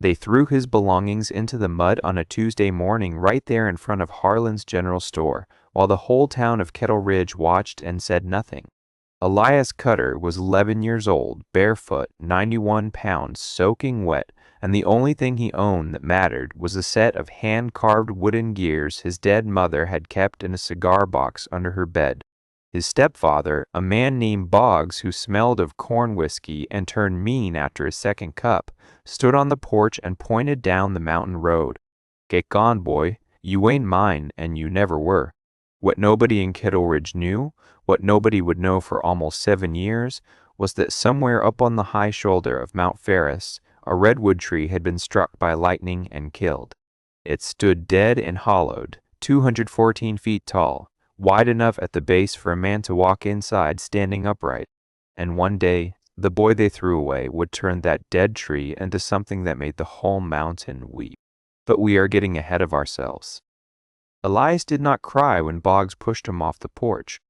They threw his belongings into the mud on a Tuesday morning right there in front of Harlan's general store, while the whole town of Kettle Ridge watched and said nothing. Elias Cutter was 11 years old, barefoot, 91 pounds, soaking wet, and the only thing he owned that mattered was a set of hand-carved wooden gears his dead mother had kept in a cigar box under her bed. His stepfather, a man named Boggs who smelled of corn whiskey and turned mean after his second cup, stood on the porch and pointed down the mountain road. "Get gone, boy. You ain't mine, and you never were." What nobody in Kettle Ridge knew, what nobody would know for almost 7 years, was that somewhere up on the high shoulder of Mount Ferris, a redwood tree had been struck by lightning and killed. It stood dead and hollowed, 214 feet tall, wide enough at the base for a man to walk inside standing upright. And one day, the boy they threw away would turn that dead tree into something that made the whole mountain weep. But we are getting ahead of ourselves. Elias did not cry when Boggs pushed him off the porch.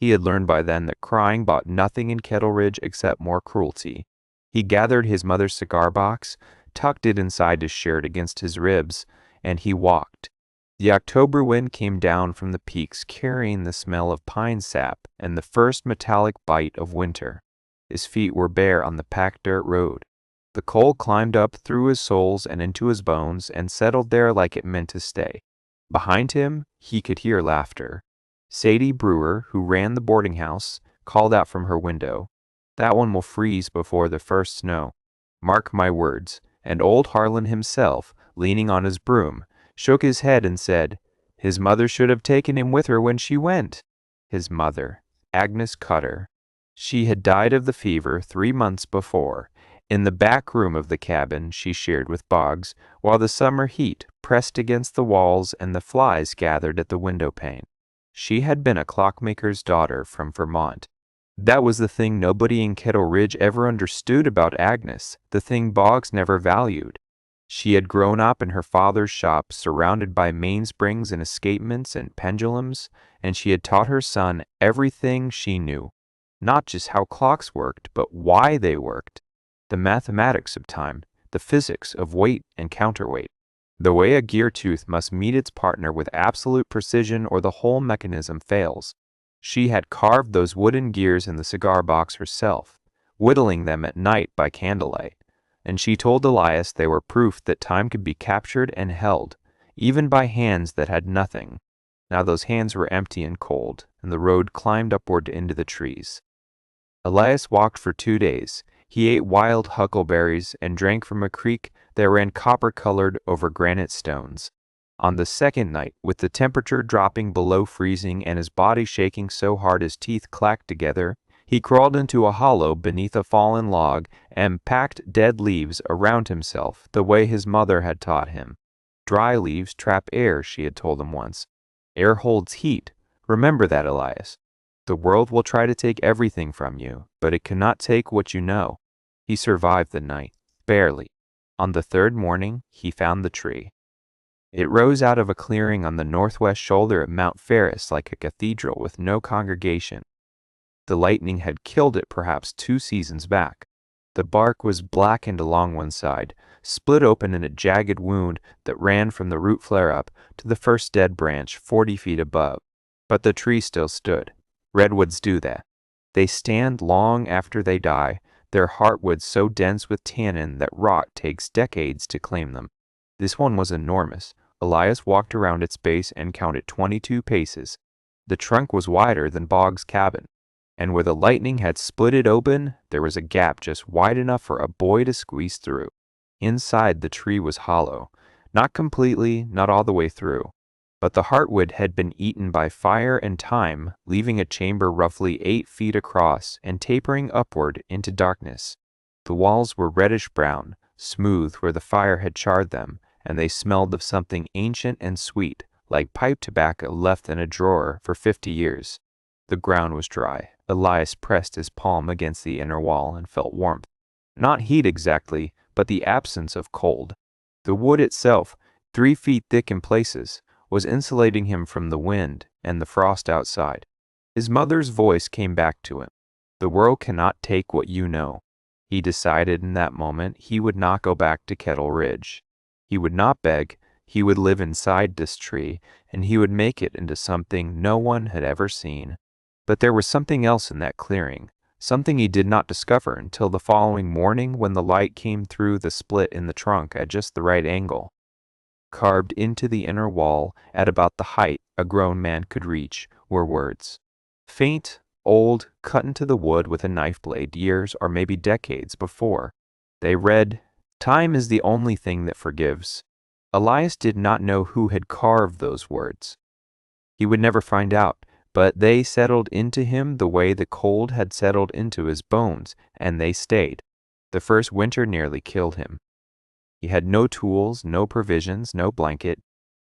He had learned by then that crying bought nothing in Kettle Ridge except more cruelty. He gathered his mother's cigar box, tucked it inside his shirt against his ribs, and he walked. The October wind came down from the peaks carrying the smell of pine sap and the first metallic bite of winter. His feet were bare on the packed dirt road. The cold climbed up through his soles and into his bones and settled there like it meant to stay. Behind him, he could hear laughter. Sadie Brewer, who ran the boarding house, called out from her window, "That one will freeze before the first snow. Mark my words." And old Harlan himself, leaning on his broom, shook his head and said, "His mother should have taken him with her when she went." His mother, Agnes Cutter. She had died of the fever 3 months before, in the back room of the cabin she shared with Boggs, while the summer heat pressed against the walls and the flies gathered at the window pane. She had been a clockmaker's daughter from Vermont. That was the thing nobody in Kettle Ridge ever understood about Agnes, the thing Boggs never valued. She had grown up in her father's shop, surrounded by mainsprings and escapements and pendulums, and she had taught her son everything she knew. Not just how clocks worked, but why they worked. The mathematics of time, the physics of weight and counterweight, the way a gear tooth must meet its partner with absolute precision or the whole mechanism fails. She had carved those wooden gears in the cigar box herself, whittling them at night by candlelight, and she told Elias they were proof that time could be captured and held, even by hands that had nothing. Now those hands were empty and cold, and the road climbed upward into the trees. Elias walked for 2 days. He ate wild huckleberries and drank from a creek that ran copper-colored over granite stones. On the second night, with the temperature dropping below freezing and his body shaking so hard his teeth clacked together, he crawled into a hollow beneath a fallen log and packed dead leaves around himself the way his mother had taught him. "Dry leaves trap air," she had told him once. "Air holds heat. Remember that, Elias. The world will try to take everything from you, but it cannot take what you know." He survived the night, barely. On the third morning, he found the tree. It rose out of a clearing on the northwest shoulder of Mount Ferris like a cathedral with no congregation. The lightning had killed it perhaps 2 seasons back. The bark was blackened along one side, split open in a jagged wound that ran from the root flare-up to the first dead branch 40 feet above. But the tree still stood. Redwoods do that. They stand long after they die, their heartwood so dense with tannin that rot takes decades to claim them. This one was enormous. Elias walked around its base and counted 22 paces. The trunk was wider than Boggs' cabin, and where the lightning had split it open, there was a gap just wide enough for a boy to squeeze through. Inside, the tree was hollow. Not completely, not all the way through. But the heartwood had been eaten by fire and time, leaving a chamber roughly 8 feet across and tapering upward into darkness. The walls were reddish-brown, smooth where the fire had charred them, and they smelled of something ancient and sweet, like pipe tobacco left in a drawer for 50 years. The ground was dry. Elias pressed his palm against the inner wall and felt warmth. Not heat exactly, but the absence of cold. The wood itself, 3 feet thick in places, was insulating him from the wind and the frost outside. His mother's voice came back to him. "The world cannot take what you know." He decided in that moment he would not go back to Kettle Ridge. He would not beg, he would live inside this tree, and he would make it into something no one had ever seen. But there was something else in that clearing, something he did not discover until the following morning when the light came through the split in the trunk at just the right angle. Carved into the inner wall, at about the height a grown man could reach, were words. Faint, old, cut into the wood with a knife blade years or maybe decades before. They read, "Time is the only thing that forgives." Elias did not know who had carved those words. He would never find out, but they settled into him the way the cold had settled into his bones, and they stayed. The first winter nearly killed him. He had no tools, no provisions, no blanket.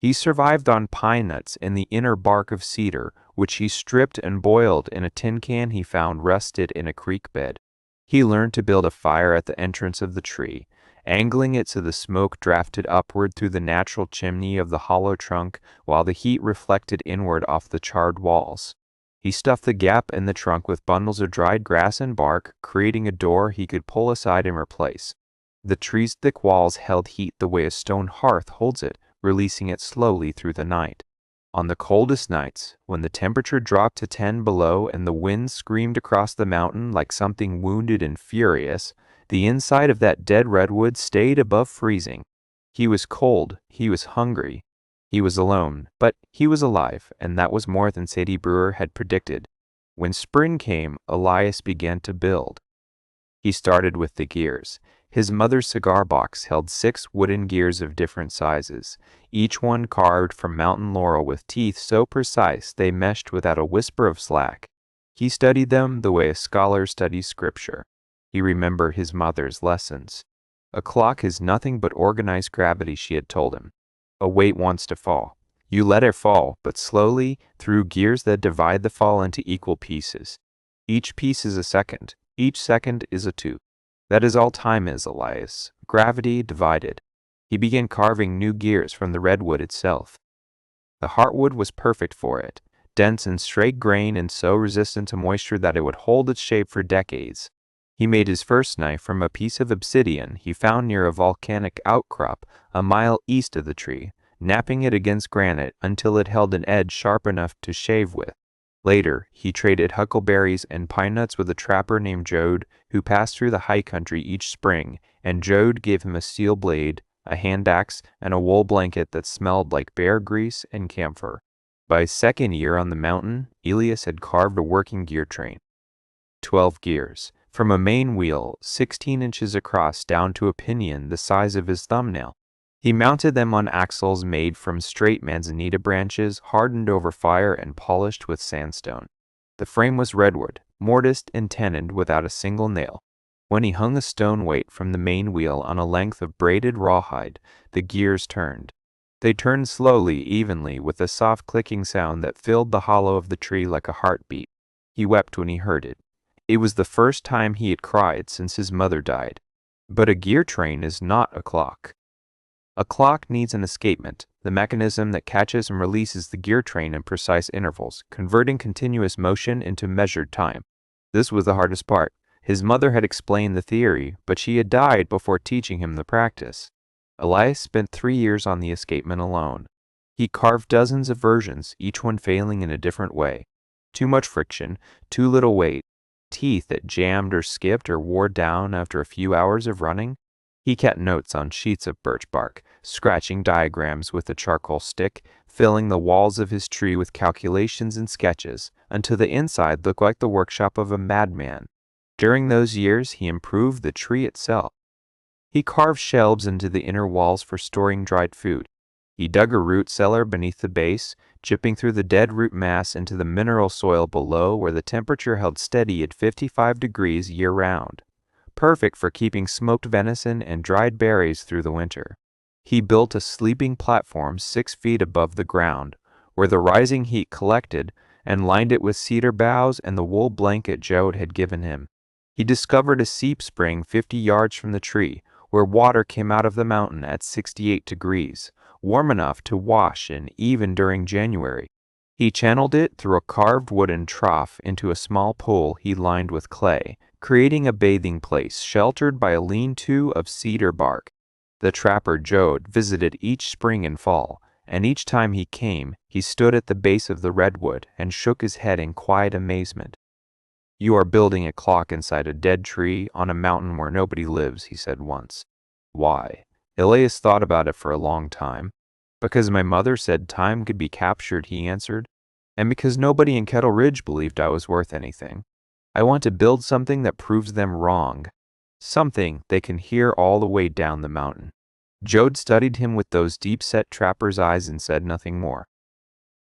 He survived on pine nuts and the inner bark of cedar, which he stripped and boiled in a tin can he found rusted in a creek bed. He learned to build a fire at the entrance of the tree, angling it so the smoke drafted upward through the natural chimney of the hollow trunk while the heat reflected inward off the charred walls. He stuffed the gap in the trunk with bundles of dried grass and bark, creating a door he could pull aside and replace. The tree's thick walls held heat the way a stone hearth holds it, releasing it slowly through the night. On the coldest nights, when the temperature dropped to 10 below and the wind screamed across the mountain like something wounded and furious, the inside of that dead redwood stayed above freezing. He was cold, he was hungry, he was alone, but he was alive, and that was more than Sadie Brewer had predicted. When spring came, Elias began to build. He started with the gears. His mother's cigar box held 6 wooden gears of different sizes, each one carved from mountain laurel with teeth so precise they meshed without a whisper of slack. He studied them the way a scholar studies scripture. He remembered his mother's lessons. A clock is nothing but organized gravity, she had told him. A weight wants to fall. You let it fall, but slowly, through gears that divide the fall into equal pieces. Each piece is a second. Each second is a 2. That is all time is, Elias. Gravity divided. He began carving new gears from the redwood itself. The heartwood was perfect for it, dense and straight grain and so resistant to moisture that it would hold its shape for decades. He made his first knife from a piece of obsidian he found near a volcanic outcrop a mile east of the tree, knapping it against granite until it held an edge sharp enough to shave with. Later, he traded huckleberries and pine nuts with a trapper named Jode who passed through the high country each spring, and Jode gave him a steel blade, a hand axe, and a wool blanket that smelled like bear grease and camphor. By his second year on the mountain, Elias had carved a working gear train. 12 gears, from a main wheel 16 inches across down to a pinion the size of his thumbnail. He mounted them on axles made from straight manzanita branches, hardened over fire and polished with sandstone. The frame was redwood, mortised and tenoned without a single nail. When he hung a stone weight from the main wheel on a length of braided rawhide, the gears turned. They turned slowly, evenly, with a soft clicking sound that filled the hollow of the tree like a heartbeat. He wept when he heard it. It was the first time he had cried since his mother died. But a gear train is not a clock. A clock needs an escapement, the mechanism that catches and releases the gear train in precise intervals, converting continuous motion into measured time. This was the hardest part. His mother had explained the theory, but she had died before teaching him the practice. Elias spent 3 years on the escapement alone. He carved dozens of versions, each one failing in a different way. Too much friction, too little weight, teeth that jammed or skipped or wore down after a few hours of running. He kept notes on sheets of birch bark, scratching diagrams with a charcoal stick, filling the walls of his tree with calculations and sketches, until the inside looked like the workshop of a madman. During those years, he improved the tree itself. He carved shelves into the inner walls for storing dried food. He dug a root cellar beneath the base, chipping through the dead root mass into the mineral soil below where the temperature held steady at 55 degrees year-round. Perfect for keeping smoked venison and dried berries through the winter. He built a sleeping platform 6 feet above the ground, where the rising heat collected, and lined it with cedar boughs and the wool blanket Jode had given him. He discovered a seep spring 50 yards from the tree, where water came out of the mountain at 68 degrees, warm enough to wash in even during January. He channeled it through a carved wooden trough into a small pool he lined with clay, creating a bathing place sheltered by a lean-to of cedar bark. The trapper Jode visited each spring and fall, and each time he came, he stood at the base of the redwood and shook his head in quiet amazement. "You are building a clock inside a dead tree on a mountain where nobody lives," he said once. "Why?" Elias thought about it for a long time. "Because my mother said time could be captured," he answered, "and because nobody in Kettle Ridge believed I was worth anything. I want to build something that proves them wrong, something they can hear all the way down the mountain." Jode studied him with those deep-set trapper's eyes and said nothing more.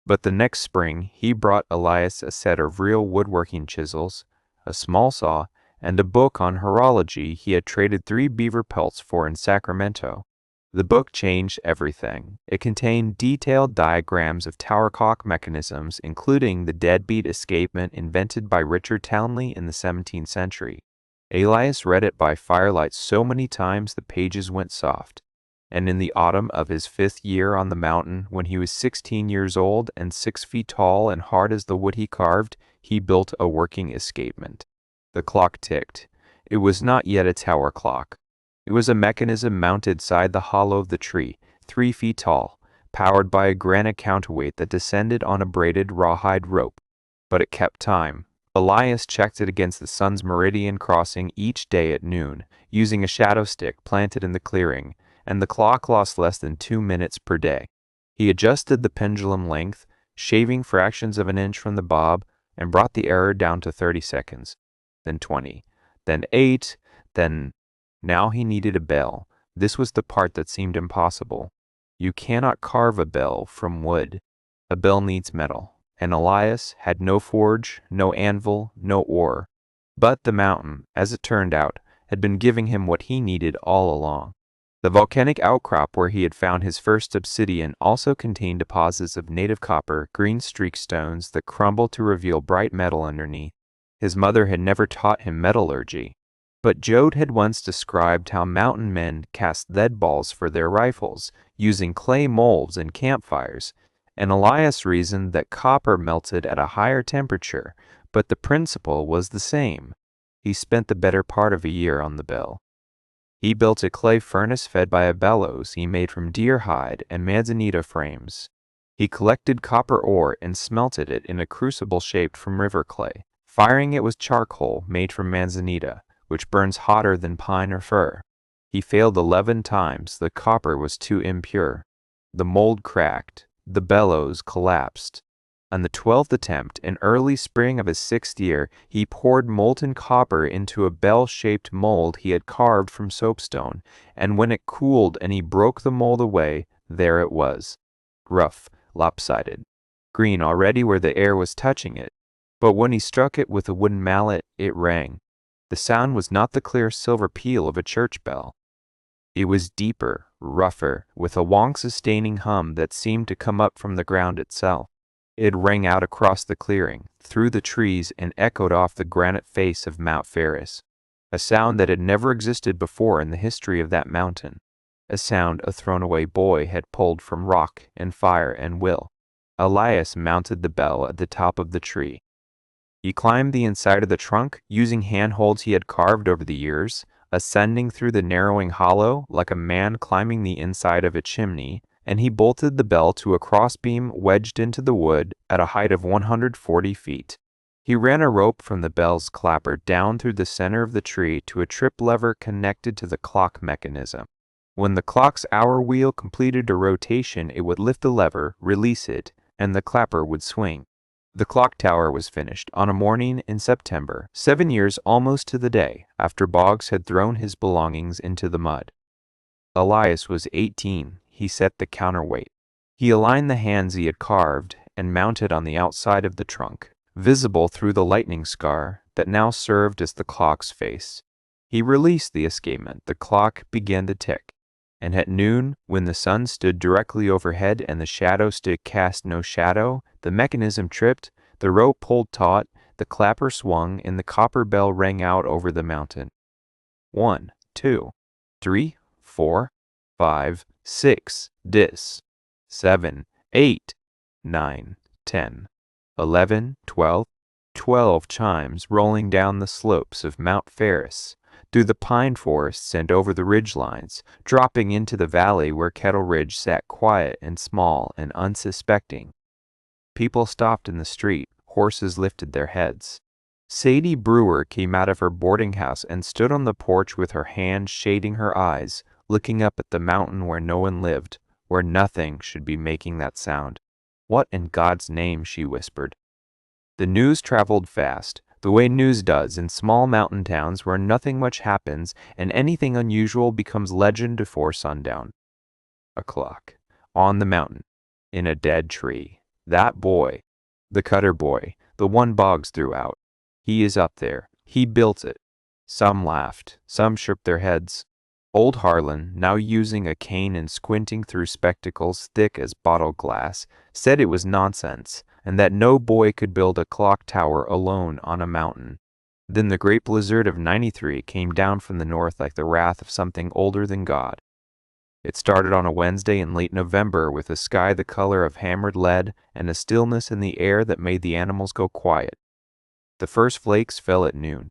But the next spring, he brought Elias a set of real woodworking chisels, a small saw, and a book on horology he had traded 3 beaver pelts for in Sacramento. The book changed everything. It contained detailed diagrams of tower clock mechanisms, including the deadbeat escapement invented by Richard Townley in the 17th century. Elias read it by firelight so many times the pages went soft. And in the autumn of his 5th year on the mountain, when he was 16 years old and 6 feet tall and hard as the wood he carved, he built a working escapement. The clock ticked. It was not yet a tower clock. It was a mechanism mounted side the hollow of the tree, 3 feet tall, powered by a granite counterweight that descended on a braided rawhide rope. But it kept time. Elias checked it against the sun's meridian crossing each day at noon, using a shadow stick planted in the clearing, and the clock lost less than 2 minutes per day. He adjusted the pendulum length, shaving fractions of an inch from the bob, and brought the error down to 30 seconds, then 20, then 8, then... Now he needed a bell. This was the part that seemed impossible. You cannot carve a bell from wood. A bell needs metal, and Elias had no forge, no anvil, no ore. But the mountain, as it turned out, had been giving him what he needed all along. The volcanic outcrop where he had found his first obsidian also contained deposits of native copper, green streak stones that crumbled to reveal bright metal underneath. His mother had never taught him metallurgy, but Jode had once described how mountain men cast lead balls for their rifles, using clay molds and campfires, and Elias reasoned that copper melted at a higher temperature, but the principle was the same. He spent the better part of a year on the bell. He built a clay furnace fed by a bellows he made from deer hide and manzanita frames. He collected copper ore and smelted it in a crucible shaped from river clay, firing it with charcoal made from manzanita, which burns hotter than pine or fir. He failed 11 times. The copper was too impure. The mold cracked. The bellows collapsed. On the 12th attempt, in early spring of his 6th year, he poured molten copper into a bell-shaped mold he had carved from soapstone, and when it cooled and he broke the mold away, there it was. Rough, lopsided, green already where the air was touching it. But when he struck it with a wooden mallet, it rang. The sound was not the clear silver peal of a church bell. It was deeper, rougher, with a long-sustaining hum that seemed to come up from the ground itself. It rang out across the clearing, through the trees, and echoed off the granite face of Mount Ferris. A sound that had never existed before in the history of that mountain. A sound a thrown-away boy had pulled from rock and fire and will. Elias mounted the bell at the top of the tree. He climbed the inside of the trunk, using handholds he had carved over the years, ascending through the narrowing hollow like a man climbing the inside of a chimney, and he bolted the bell to a crossbeam wedged into the wood at a height of 140 feet. He ran a rope from the bell's clapper down through the center of the tree to a trip lever connected to the clock mechanism. When the clock's hour wheel completed a rotation, it would lift the lever, release it, and the clapper would swing. The clock tower was finished on a morning in September, 7 years almost to the day after Boggs had thrown his belongings into the mud. Elias was 18. He set the counterweight. He aligned the hands he had carved and mounted on the outside of the trunk, visible through the lightning scar that now served as the clock's face. He released the escapement. The clock began to tick, and at noon, when the sun stood directly overhead and the shadow stick cast no shadow, the mechanism tripped, the rope pulled taut, the clapper swung, and the copper bell rang out over the mountain. 1, 2, 3, 4, 5, 6, dis. 7, 8, 9, 10, 11, 12, 12 chimes rolling down the slopes of Mount Ferris, through the pine forests and over the ridgelines, dropping into the valley where Kettle Ridge sat quiet and small and unsuspecting. People stopped in the street, horses lifted their heads. Sadie Brewer came out of her boarding house and stood on the porch with her hand shading her eyes, looking up at the mountain where no one lived, where nothing should be making that sound. "What in God's name?" she whispered. The news traveled fast, the way news does in small mountain towns where nothing much happens and anything unusual becomes legend before sundown. A clock. On the mountain. In a dead tree. That boy. The Cutter boy. The one Boggs threw out. He is up there. He built it. Some laughed. Some shook their heads. Old Harlan, now using a cane and squinting through spectacles thick as bottle glass, said it was nonsense, and that no boy could build a clock tower alone on a mountain. Then the great blizzard of '93 came down from the north like the wrath of something older than God. It started on a Wednesday in late November with a sky the color of hammered lead and a stillness in the air that made the animals go quiet. The first flakes fell at noon.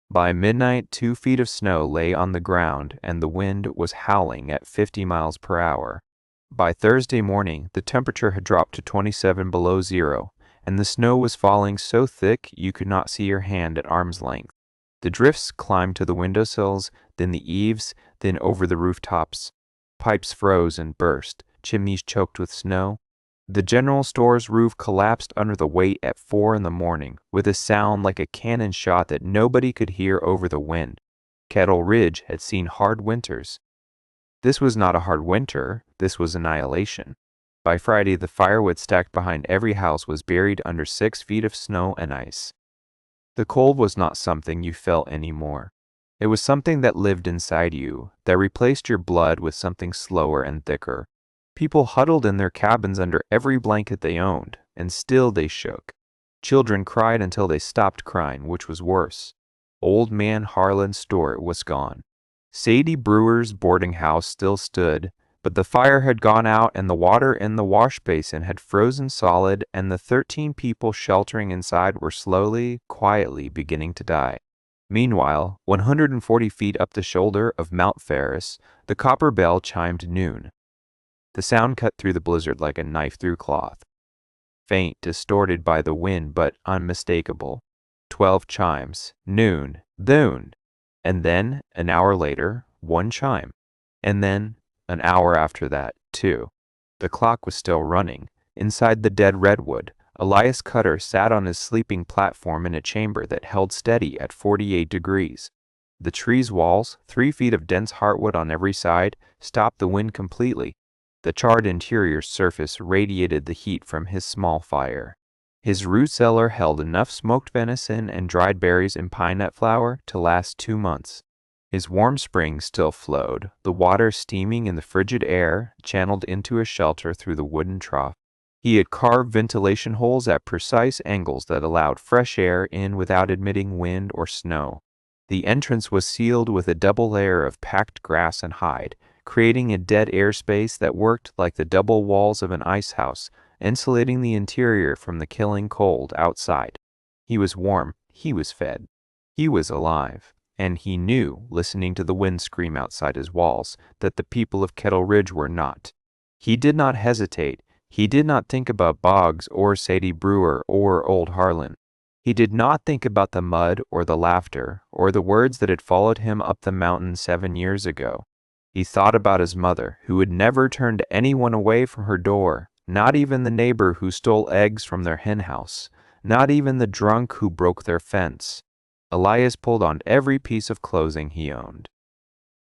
By midnight, 2 feet of snow lay on the ground and the wind was howling at 50 miles per hour. By Thursday morning, the temperature had dropped to 27 below zero, and the snow was falling so thick you could not see your hand at arm's length. The drifts climbed to the windowsills, then the eaves, then over the rooftops. Pipes froze and burst, chimneys choked with snow. The general store's roof collapsed under the weight at 4 in the morning, with a sound like a cannon shot that nobody could hear over the wind. Kettle Ridge had seen hard winters. This was not a hard winter, this was annihilation. By Friday, the firewood stacked behind every house was buried under 6 feet of snow and ice. The cold was not something you felt anymore. It was something that lived inside you, that replaced your blood with something slower and thicker. People huddled in their cabins under every blanket they owned, and still they shook. Children cried until they stopped crying, which was worse. Old man Harlan's store was gone. Sadie Brewer's boarding house still stood, but the fire had gone out and the water in the wash basin had frozen solid, and the 13 people sheltering inside were slowly, quietly beginning to die. Meanwhile, 140 feet up the shoulder of Mount Ferris, the copper bell chimed noon. The sound cut through the blizzard like a knife through cloth. Faint, distorted by the wind, but unmistakable. 12 chimes. Noon. Noon. And then, an hour later, 1 chime. And then, an hour after that, 2. The clock was still running. Inside the dead Redwood, Elias Cutter sat on his sleeping platform in a chamber that held steady at 48 degrees. The tree's walls, 3 feet of dense heartwood on every side, stopped the wind completely. The charred interior surface radiated the heat from his small fire. His root cellar held enough smoked venison and dried berries and pine nut flour to last 2 months. His warm spring still flowed, the water steaming in the frigid air, channeled into a shelter through the wooden trough. He had carved ventilation holes at precise angles that allowed fresh air in without admitting wind or snow. The entrance was sealed with a double layer of packed grass and hide, creating a dead air space that worked like the double walls of an ice house, insulating the interior from the killing cold outside. He was warm, he was fed, he was alive, and he knew, listening to the wind scream outside his walls, that the people of Kettle Ridge were not. He did not hesitate. He did not think about Boggs or Sadie Brewer or old Harlan. He did not think about the mud or the laughter or the words that had followed him up the mountain 7 years ago. He thought about his mother, who had never turned anyone away from her door, not even the neighbor who stole eggs from their hen house, not even the drunk who broke their fence. Elias pulled on every piece of clothing he owned.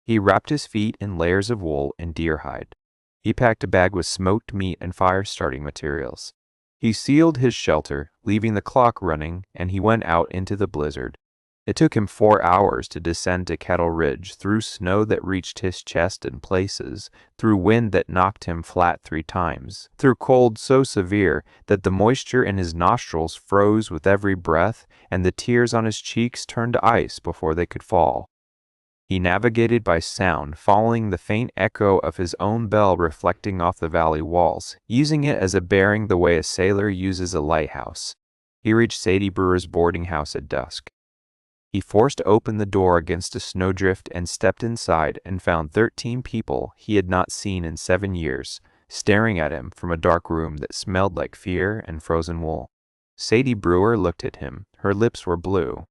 He wrapped his feet in layers of wool and deer hide. He packed a bag with smoked meat and fire-starting materials. He sealed his shelter, leaving the clock running, and he went out into the blizzard. It took him 4 hours to descend to Kettle Ridge, through snow that reached his chest in places, through wind that knocked him flat 3 times, through cold so severe that the moisture in his nostrils froze with every breath, and the tears on his cheeks turned to ice before they could fall. He navigated by sound, following the faint echo of his own bell reflecting off the valley walls, using it as a bearing the way a sailor uses a lighthouse. He reached Sadie Brewer's boarding house at dusk. He forced open the door against a snowdrift and stepped inside and found 13 people he had not seen in 7 years, staring at him from a dark room that smelled like fear and frozen wool. Sadie Brewer looked at him. Her lips were blue.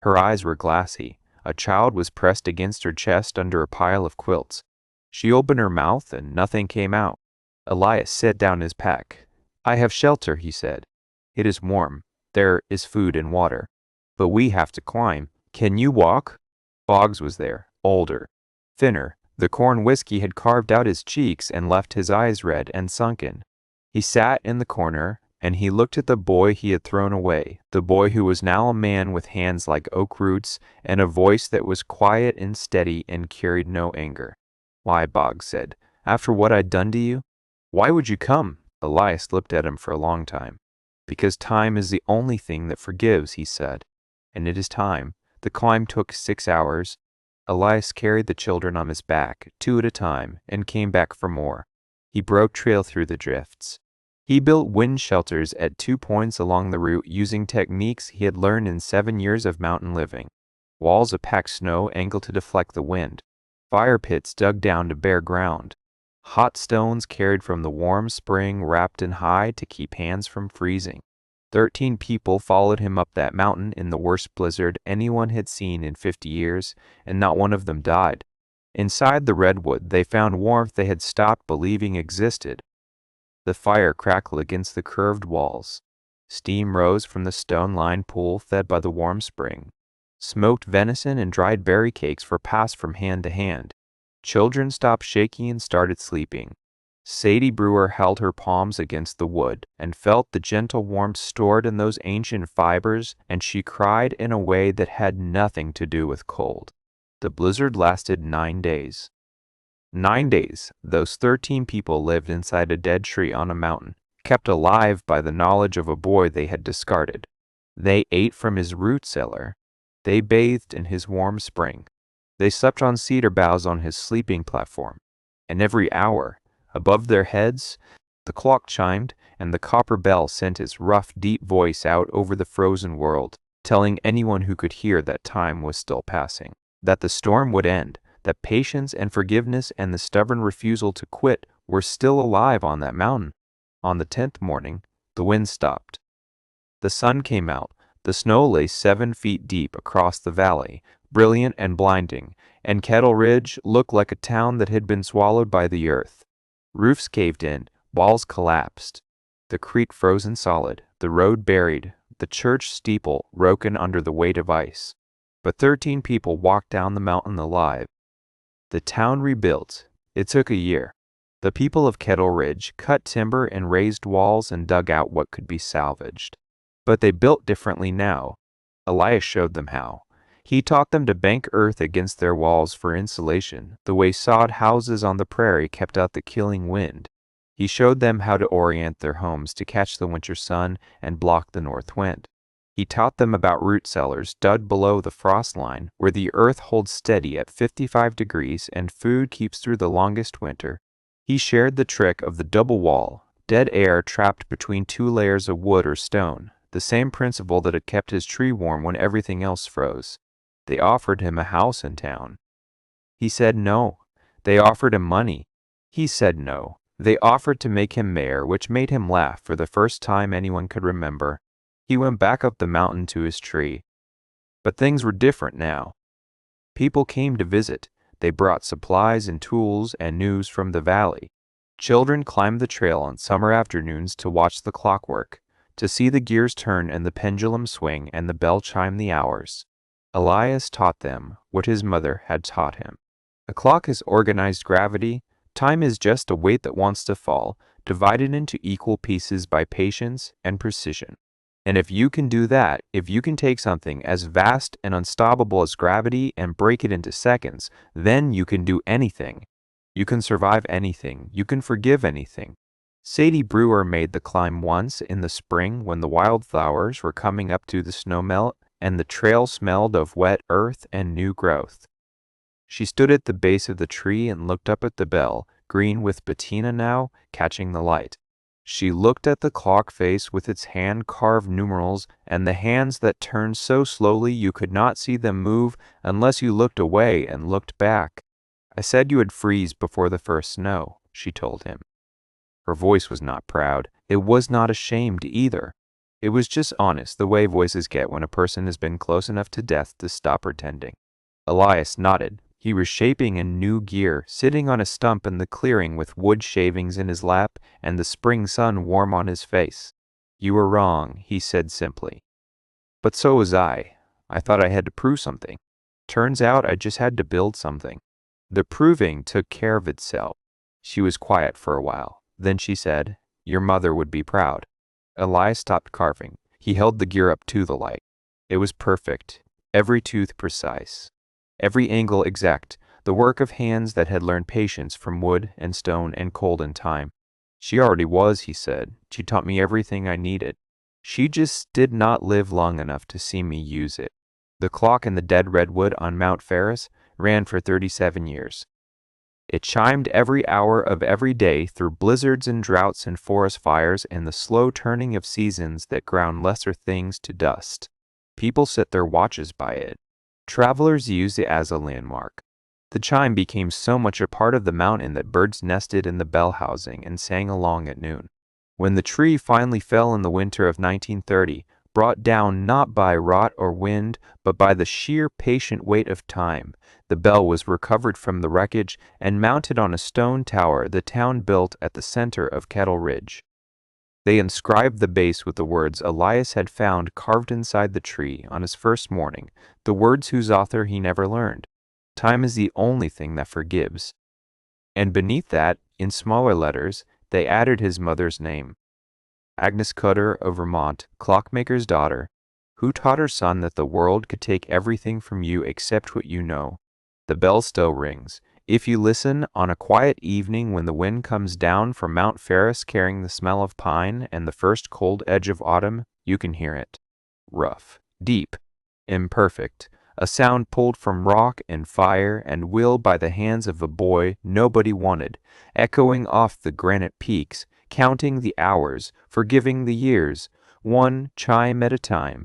Her eyes were glassy. A child was pressed against her chest under a pile of quilts. She opened her mouth and nothing came out. Elias set down his pack. "I have shelter," he said. "It is warm. There is food and water. But we have to climb. Can you walk?" Boggs was there, older, thinner. The corn whiskey had carved out his cheeks and left his eyes red and sunken. He sat in the corner, and he looked at the boy he had thrown away, the boy who was now a man with hands like oak roots and a voice that was quiet and steady and carried no anger. "Why," Boggs said, "after what I'd done to you? Why would you come?" Elias looked at him for a long time. "Because time is the only thing that forgives," he said. "And it is time." The climb took 6 hours. Elias carried the children on his back, 2 at a time, and came back for more. He broke trail through the drifts. He built wind shelters at 2 points along the route using techniques he had learned in 7 years of mountain living. Walls of packed snow angled to deflect the wind. Fire pits dug down to bare ground. Hot stones carried from the warm spring wrapped in hide to keep hands from freezing. 13 people followed him up that mountain in the worst blizzard anyone had seen in 50 years, and not one of them died. Inside the Redwood, they found warmth they had stopped believing existed. The fire crackled against the curved walls. Steam rose from the stone-lined pool fed by the warm spring. Smoked venison and dried berry cakes were passed from hand to hand. Children stopped shaking and started sleeping. Sadie Brewer held her palms against the wood and felt the gentle warmth stored in those ancient fibers, and she cried in a way that had nothing to do with cold. The blizzard lasted 9 days. 9 days, those 13 people lived inside a dead tree on a mountain, kept alive by the knowledge of a boy they had discarded. They ate from his root cellar. They bathed in his warm spring. They slept on cedar boughs on his sleeping platform. And every hour, above their heads, the clock chimed, and the copper bell sent its rough, deep voice out over the frozen world, telling anyone who could hear that time was still passing, that the storm would end, that patience and forgiveness and the stubborn refusal to quit were still alive on that mountain. On the 10th morning, the wind stopped. The sun came out. The snow lay 7 feet deep across the valley, brilliant and blinding, and Kettle Ridge looked like a town that had been swallowed by the earth. Roofs caved in, walls collapsed, the creek frozen solid, the road buried, the church steeple broken under the weight of ice. But 13 people walked down the mountain alive. The town rebuilt. It took a year. The people of Kettle Ridge cut timber and raised walls and dug out what could be salvaged. But they built differently now. Elias showed them how. He taught them to bank earth against their walls for insulation, the way sod houses on the prairie kept out the killing wind. He showed them how to orient their homes to catch the winter sun and block the north wind. He taught them about root cellars dug below the frost line, where the earth holds steady at 55 degrees and food keeps through the longest winter. He shared the trick of the double wall, dead air trapped between 2 layers of wood or stone, the same principle that had kept his tree warm when everything else froze. They offered him a house in town. He said no. They offered him money. He said no. They offered to make him mayor, which made him laugh for the first time anyone could remember. He went back up the mountain to his tree. But things were different now. People came to visit. They brought supplies and tools and news from the valley. Children climbed the trail on summer afternoons to watch the clockwork, to see the gears turn and the pendulum swing and the bell chime the hours. Elias taught them what his mother had taught him. A clock is organized gravity. Time is just a weight that wants to fall, divided into equal pieces by patience and precision. And if you can do that, if you can take something as vast and unstoppable as gravity and break it into seconds, then you can do anything. You can survive anything. You can forgive anything. Sadie Brewer made the climb once in the spring when the wildflowers were coming up to the snowmelt and the trail smelled of wet earth and new growth. She stood at the base of the tree and looked up at the bell, green with patina now, catching the light. She looked at the clock face with its hand-carved numerals and the hands that turned so slowly you could not see them move unless you looked away and looked back. "I said you would freeze before the first snow," she told him. Her voice was not proud. It was not ashamed either. It was just honest, the way voices get when a person has been close enough to death to stop pretending. Elias nodded. He was shaping a new gear, sitting on a stump in the clearing with wood shavings in his lap and the spring sun warm on his face. "You were wrong," he said simply. "But so was I. I thought I had to prove something. Turns out I just had to build something." The proving took care of itself. She was quiet for a while. Then she said, "Your mother would be proud." Elias stopped carving. He held the gear up to the light. It was perfect, every tooth precise, every angle exact, the work of hands that had learned patience from wood and stone and cold and time. "She already was," he said. "She taught me everything I needed. She just did not live long enough to see me use it." The clock in the dead redwood on Mount Ferris ran for 37 years. It chimed every hour of every day through blizzards and droughts and forest fires and the slow turning of seasons that ground lesser things to dust. People set their watches by it. Travelers used it as a landmark. The chime became so much a part of the mountain that birds nested in the bell housing and sang along at noon. When the tree finally fell in the winter of 1930, brought down not by rot or wind, but by the sheer patient weight of time, the bell was recovered from the wreckage and mounted on a stone tower the town built at the center of Kettle Ridge. They inscribed the base with the words Elias had found carved inside the tree on his first morning, the words whose author he never learned. "Time is the only thing that forgives." And beneath that, in smaller letters, they added his mother's name. Agnes Cutter of Vermont, clockmaker's daughter, who taught her son that the world could take everything from you except what you know. The bell still rings. If you listen on a quiet evening when the wind comes down from Mount Ferris carrying the smell of pine and the first cold edge of autumn, you can hear it. Rough, deep, imperfect, a sound pulled from rock and fire and will by the hands of a boy nobody wanted, echoing off the granite peaks, counting the hours, forgiving the years, one chime at a time,